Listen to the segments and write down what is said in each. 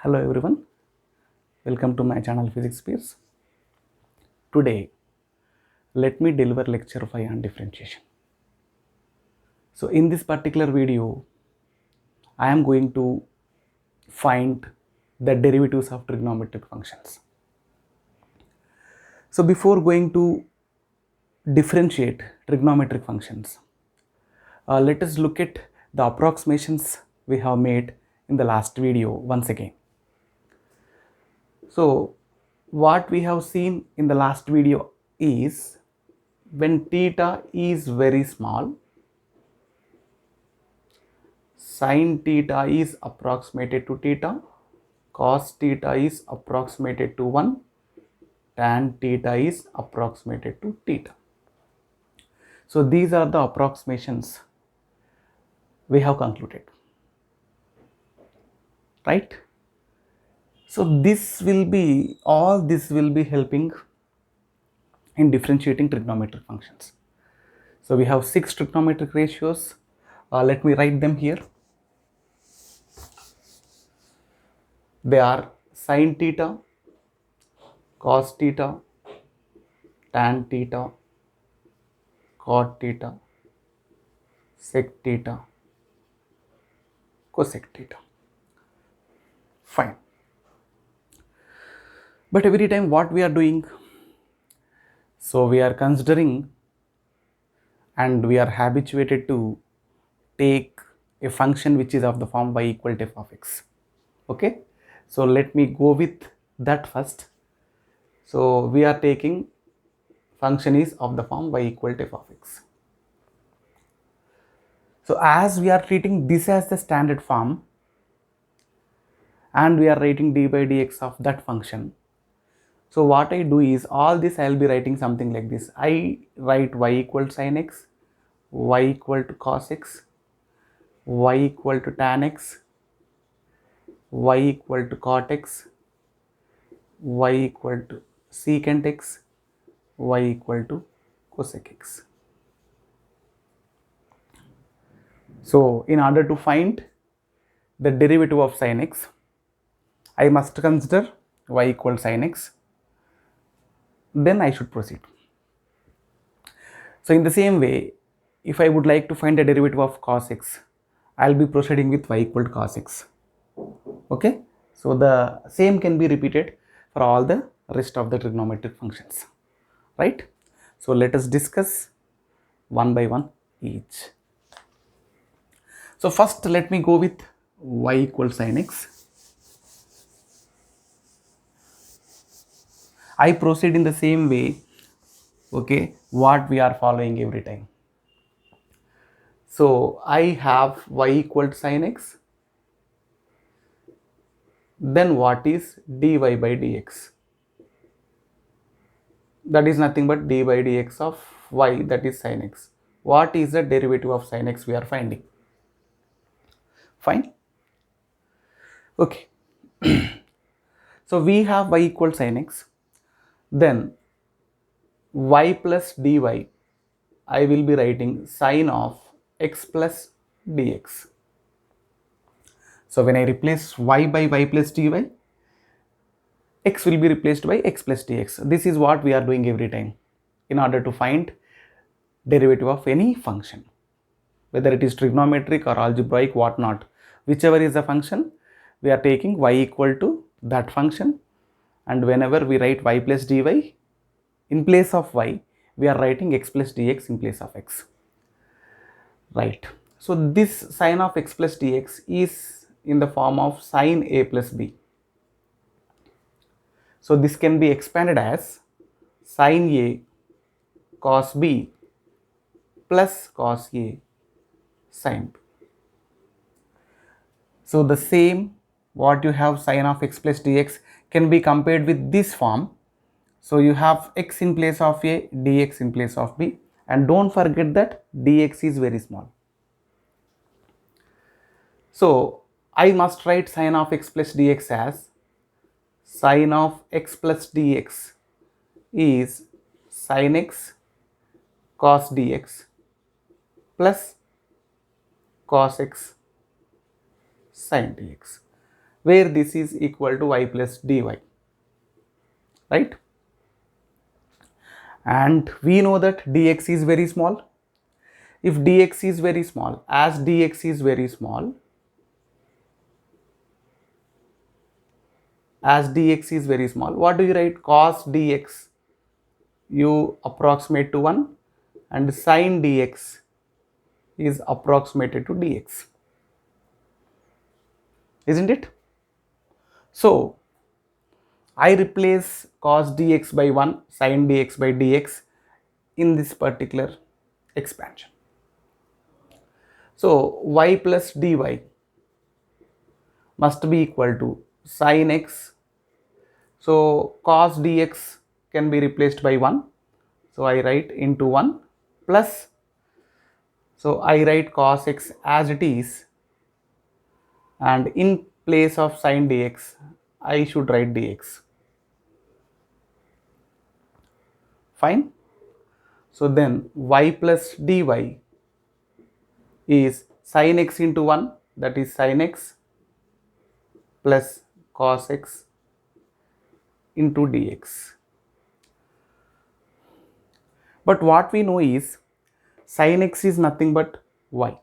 Hello everyone, welcome to my channel Physics Peers. Today, let me deliver lecture 5 on differentiation. So in this particular video, I am going to find the derivatives of trigonometric functions. So before going to differentiate trigonometric functions, let us look at the approximations we have made in the last video once again. So what we have seen in the last video is when theta is very small, sin theta is approximated to theta, cos theta is approximated to 1, tan theta is approximated to theta. So these are the approximations we have concluded, right? So all this will be helping in differentiating trigonometric functions. So we have 6 trigonometric ratios. Let me write them here. They are sin theta, cos theta, tan theta, cot theta, sec theta, cosec theta. Fine. But every time what we are doing, so we are considering and we are habituated to take a function which is of the form y equal to f of x. Okay, so let me go with that first. So we are taking function is of the form y equal to f of x. So as we are treating this as the standard form and we are writing d by dx of that function, so what I do is all this I will be writing something like this. I write y equal to sin x, y equal to cos x, y equal to tan x, y equal to cot x, y equal to secant x, y equal to cosec x. So in order to find the derivative of sin x, I must consider y equal to sin x, then I should proceed. So in the same way, if I would like to find the derivative of cos x, I will be proceeding with y equal to cos x. Okay, so the same can be repeated for all the rest of the trigonometric functions, right? So let us discuss one by one each. So first let me go with y equal to sin x. I proceed in the same way, okay, what we are following every time. So I have y equal to sin x, then what is dy by dx? That is nothing but dy by dx of y, that is sin x. What is the derivative of sin x we are finding? Fine. Okay. So we have y equal to sin x, then y plus dy, I will be writing sin of x plus dx. So when I replace y by y plus dy, x will be replaced by x plus dx. This is what we are doing every time in order to find derivative of any function, whether it is trigonometric or algebraic, whatnot. Whichever is the function, we are taking y equal to that function, and whenever we write y plus dy, in place of y, we are writing x plus dx in place of x. Right. So this sin of x plus dx is in the form of sin a plus b. So this can be expanded as sin a cos b plus cos a sin b. So the same what you have sin of x plus dx can be compared with this form. So you have x in place of a, dx in place of b, and don't forget that dx is very small. So I must write sin of x plus dx as sin of x plus dx is sin x cos dx plus cos x sin dx. where this is equal to y plus dy, right? And we know that dx is very small. If dx is very small, as dx is very small, what do you write? Cos dx, you approximate to 1, and sin dx is approximated to dx, isn't it? So I replace cos dx by 1, sin dx by dx in this particular expansion. So y plus dy must be equal to sin x. So cos dx can be replaced by 1. So I write into 1 plus, so I write cos x as it is, and in place of sin dx I should write dx. Fine. So then y plus dy is sin x into 1, that is sin x, plus cos x into dx. But what we know is sin x is nothing but y.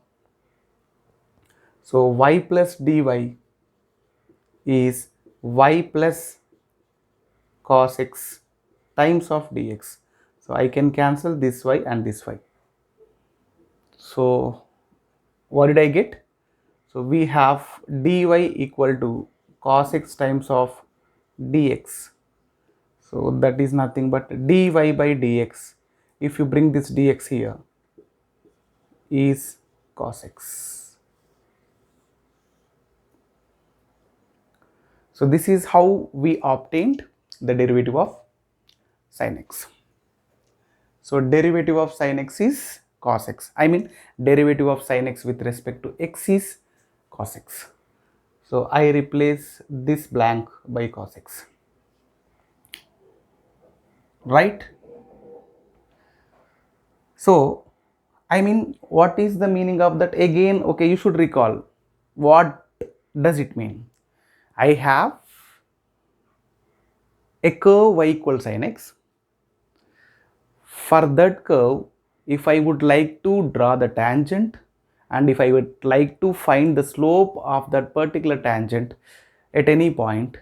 So y plus dy is y plus cos x times of dx. So I can cancel this y and this y. So what did I get? So we have dy equal to cos x times of dx. So that is nothing but dy by dx. If you bring this dx here, is cos x. So this is how we obtained the derivative of sin x. So derivative of sin x is cos x. I mean derivative of sin x with respect to x is cos x. So I replace this blank by cos x, right? So I mean, what is the meaning of that? Again, okay, you should recall what does it mean. I have a curve y equals sin x. For that curve, if I would like to draw the tangent, and if I would like to find the slope of that particular tangent at any point,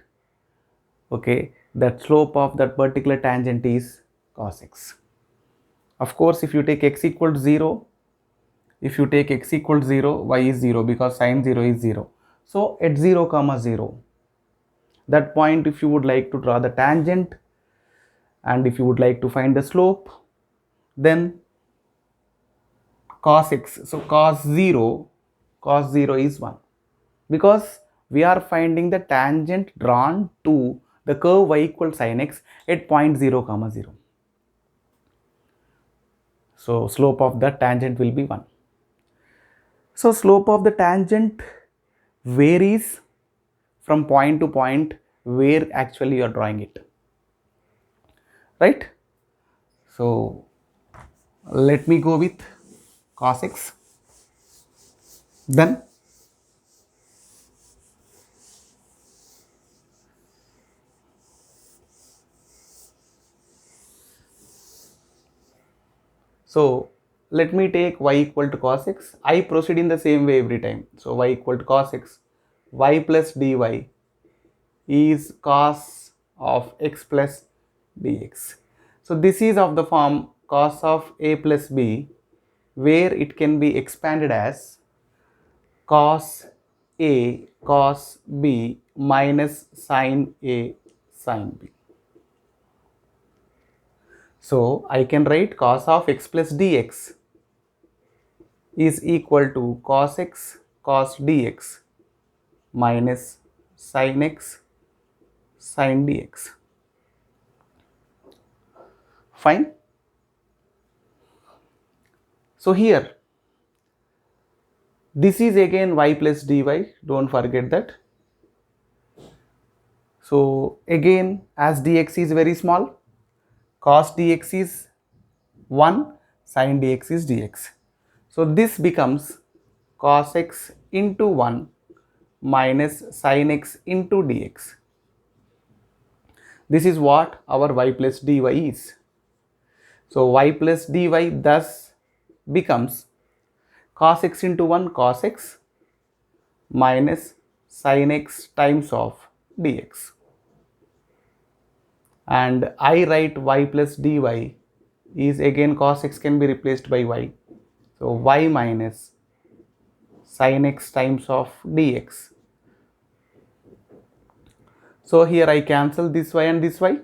okay, that slope of that particular tangent is cos x. Of course, if you take x equals 0, y is 0 because sin 0 is 0. So at 0 comma 0, that point, if you would like to draw the tangent and if you would like to find the slope, then cos x, so cos 0 is 1, because we are finding the tangent drawn to the curve y equals sin x at point 0 comma 0. So slope of the tangent will be 1. So slope of the tangent varies from point to point where actually you are drawing it, right? So let me go with cos x. Then so let me take y equal to cos x. I proceed in the same way every time. So y equal to cos x, y plus dy is cos of x plus dx. So this is of the form cos of a plus b, where it can be expanded as cos a cos b minus sin a sin b. So I can write cos of x plus dx is equal to cos x cos dx minus sin x sin dx. Fine. So here this is again y plus dy, don't forget that. So again, as dx is very small, cos dx is 1, sin dx is dx. So this becomes cos x into 1 minus sin x into dx. This is what our y plus dy is. So y plus dy thus becomes cos x into 1 cos x minus sin x times of dx. And I write y plus dy is again cos x can be replaced by y. So y minus sin x times of dx. So here I cancel this y and this y.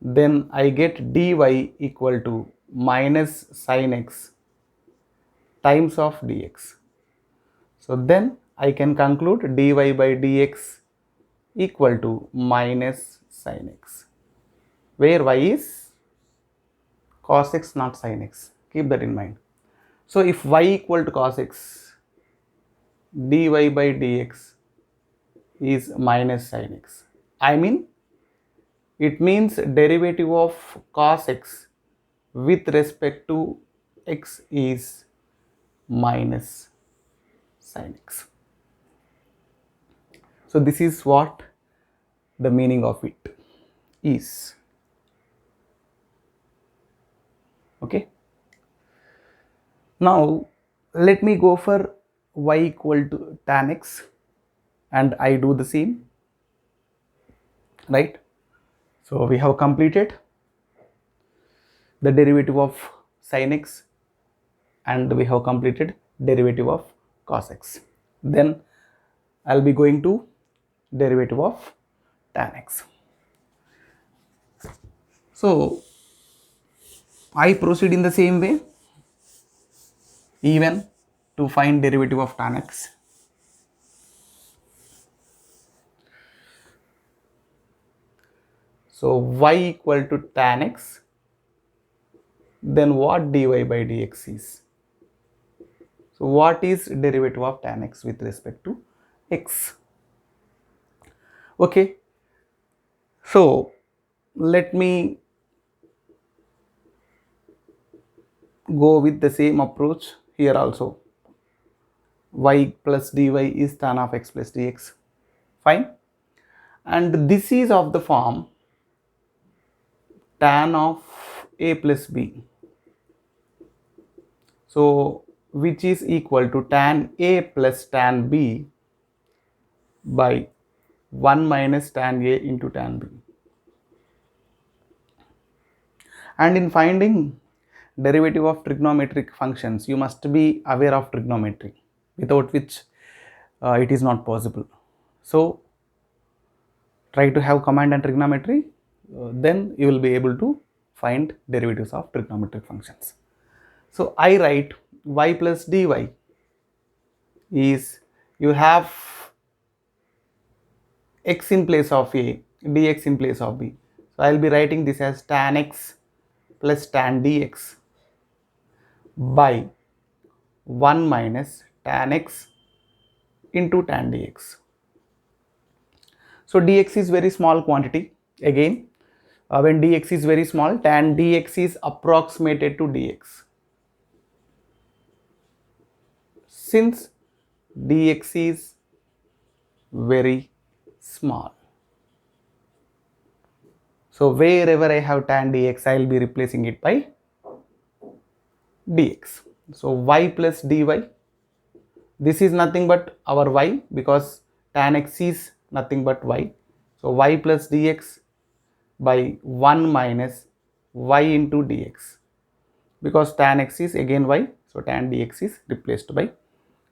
Then I get dy equal to minus sin x times of dx. So then I can conclude dy by dx equal to minus sin x, where y is cos x not sin x. Keep that in mind. So if y equal to cos x, dy by dx is minus sin x. I mean, it means derivative of cos x with respect to x is minus sin x. So this is what the meaning of it is. Okay. Now let me go for y equal to tan x and I do the same, right? So we have completed the derivative of sin x and we have completed derivative of cos x. Then I'll be going to derivative of tan x. So I proceed in the same way even to find derivative of tan x. So y equal to tan x, then what dy by dx is? So what is derivative of tan x with respect to x? Okay, so let me go with the same approach here also. Y plus dy is tan of x plus dx. Fine. And this is of the form tan of a plus b. So which is equal to tan a plus tan b by 1 minus tan a into tan b. And in finding derivative of trigonometric functions, you must be aware of trigonometry, without which it is not possible. So try to have command and trigonometry, then you will be able to find derivatives of trigonometric functions. So I write y plus dy is, you have x in place of a, dx in place of b. So I will be writing this as tan x plus tan dx by 1 minus tan x into tan dx. So dx is very small quantity. Again, when dx is very small, tan dx is approximated to dx. Since dx is very small, so wherever I have tan dx, I will be replacing it by dx. So y plus dy, this is nothing but our y because tan x is nothing but y. So y plus dx by 1 minus y into dx, because tan x is again y, so tan dx is replaced by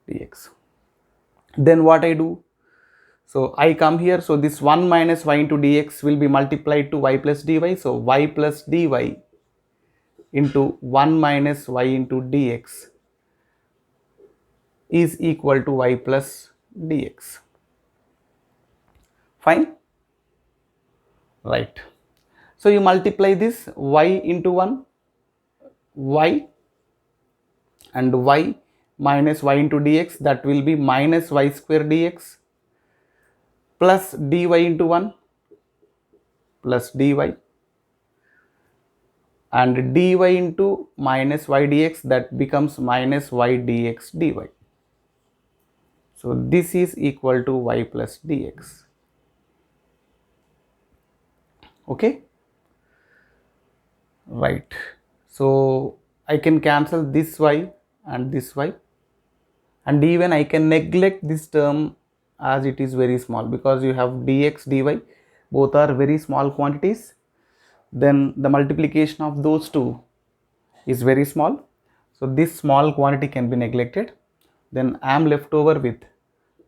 dx. Then what I do? So I come here, so this 1 minus y into dx will be multiplied to y plus dy. So y plus dy into 1 minus y into dx is equal to y plus dx. Fine? Right. So you multiply this y into 1, y, and y minus y into dx, that will be minus y square dx, plus dy into 1 plus dy, and dy into minus y dx, that becomes minus y dx dy. So this is equal to y plus dx. Okay, right. So I can cancel this y and this y, and even I can neglect this term as it is very small, because you have dx dy, both are very small quantities. Then the multiplication of those two is very small, so this small quantity can be neglected. Then I am left over with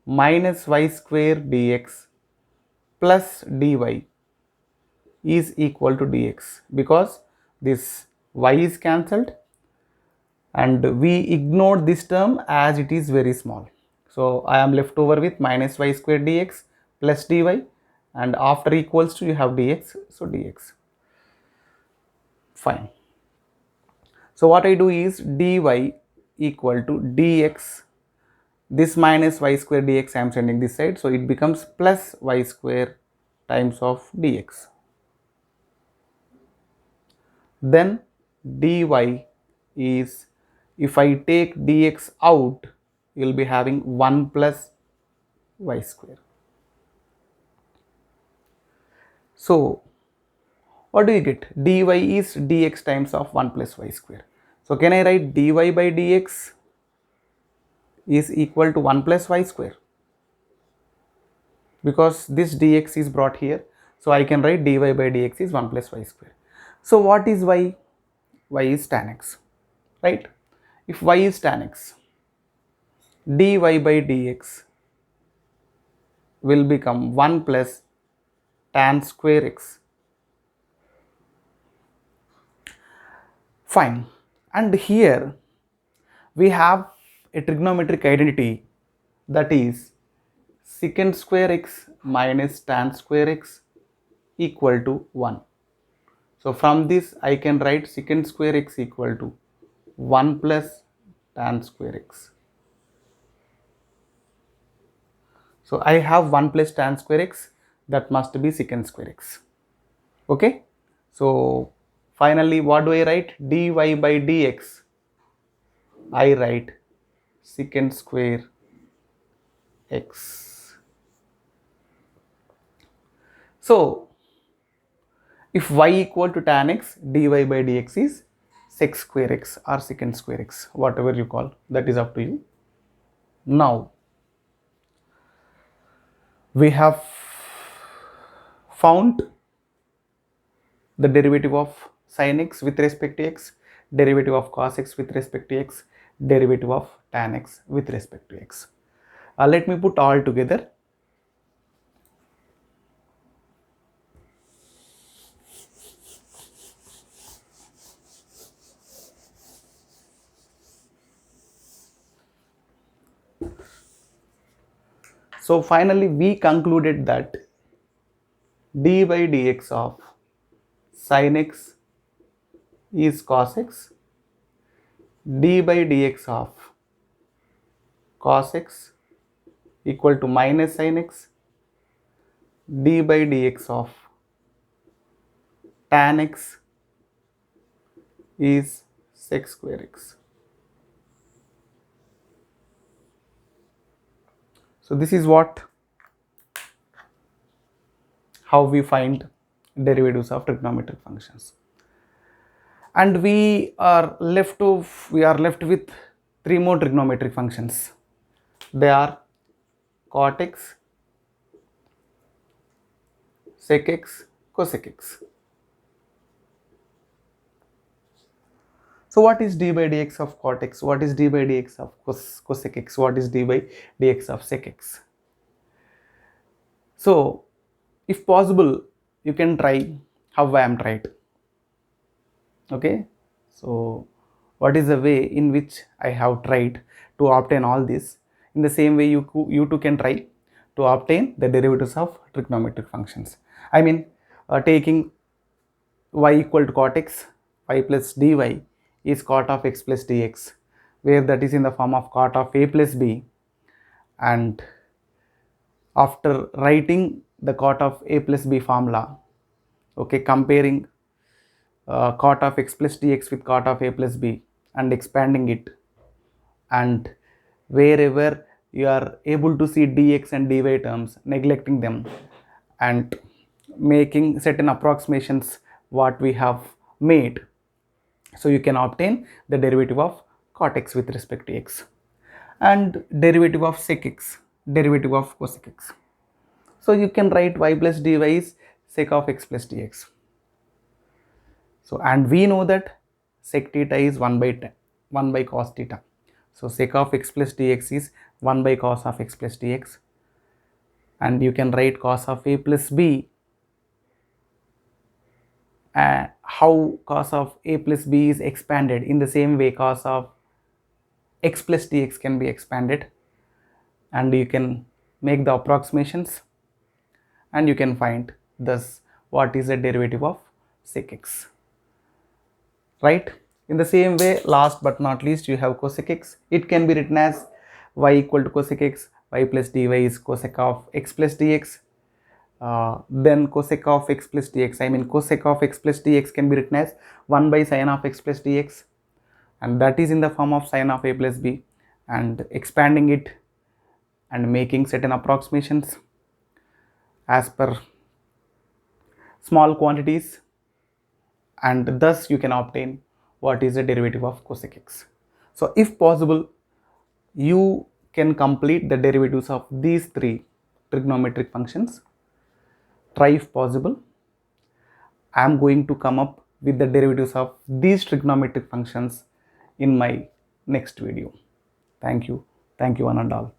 minus y square dx plus dy is equal to dx, because this y is cancelled and we ignored this term as it is very small. So I am left over with minus y square dx plus dy, and after equals to you have dx, so dx. Fine. So what I do is dy equal to dx, this minus y square dx I am sending this side, so it becomes plus y square times of dx. Then dy is, if I take dx out, you will be having 1 plus y square. So what do you get? Dy is dx times of 1 plus y square. So can I write dy by dx is equal to 1 plus y square, because this dx is brought here, so I can write dy by dx is 1 plus y square. So what is y? Y is tan x, right? If y is tan x, dy by dx will become 1 plus tan square x. Fine. And here we have a trigonometric identity, that is secant square x minus tan square x equal to 1. So from this I can write secant square x equal to 1 plus tan square x. So I have 1 plus tan square x, that must be secant square x. Okay. So finally what do I write? Dy by dx, I write secant square x. So if y equal to tan x, dy by dx is sec square x or secant square x, whatever you call, that is up to you. Now we have found the derivative of sin x with respect to x, derivative of cos x with respect to x, derivative of tan x with respect to x. Let me put all together. So finally we concluded that d by dx of sin x is cos x, d by dx of cos x equal to minus sin x, d by dx of tan x is sec square x. So this is how we find derivatives of trigonometric functions. And we are left with 3 more trigonometric functions. They are cot x, sec x, cosec x. So what is d by dx of cot x? What is d by dx of cosec x? What is d by dx of sec x? So if possible, you can try how I am tried. Okay, so what is the way in which I have tried to obtain all this? In the same way you too can try to obtain the derivatives of trigonometric functions. I mean, taking y equal to cot x, y plus dy is cot of x plus dx, where that is in the form of cot of a plus b, and after writing the cot of a plus b formula, okay, comparing cot of x plus dx with cot of a plus b and expanding it, and wherever you are able to see dx and dy terms, neglecting them and making certain approximations what we have made. So you can obtain the derivative of cot x with respect to x and derivative of sec x, derivative of cosec x. So you can write y plus dy is sec of x plus dx. So and we know that sec theta is 1 by cos theta. So sec of x plus dx is 1 by cos of x plus dx, and you can write cos of a plus b. How cos of a plus b is expanded, in the same way cos of x plus dx can be expanded, and you can make the approximations and you can find thus what is the derivative of sec x, right? In the same way, last but not least, you have cosec x. It can be written as y equal to cosec x, y plus dy is cosec of x plus dx. Then cosec of x plus dx, I mean cosec of x plus dx can be written as 1 by sin of x plus dx, and that is in the form of sin of a plus b, and expanding it and making certain approximations as per small quantities, and thus you can obtain what is the derivative of cosec x. So if possible, you can complete the derivatives of these three trigonometric functions. Try if possible. I am going to come up with the derivatives of these trigonometric functions in my next video. Thank you. Thank you one and all.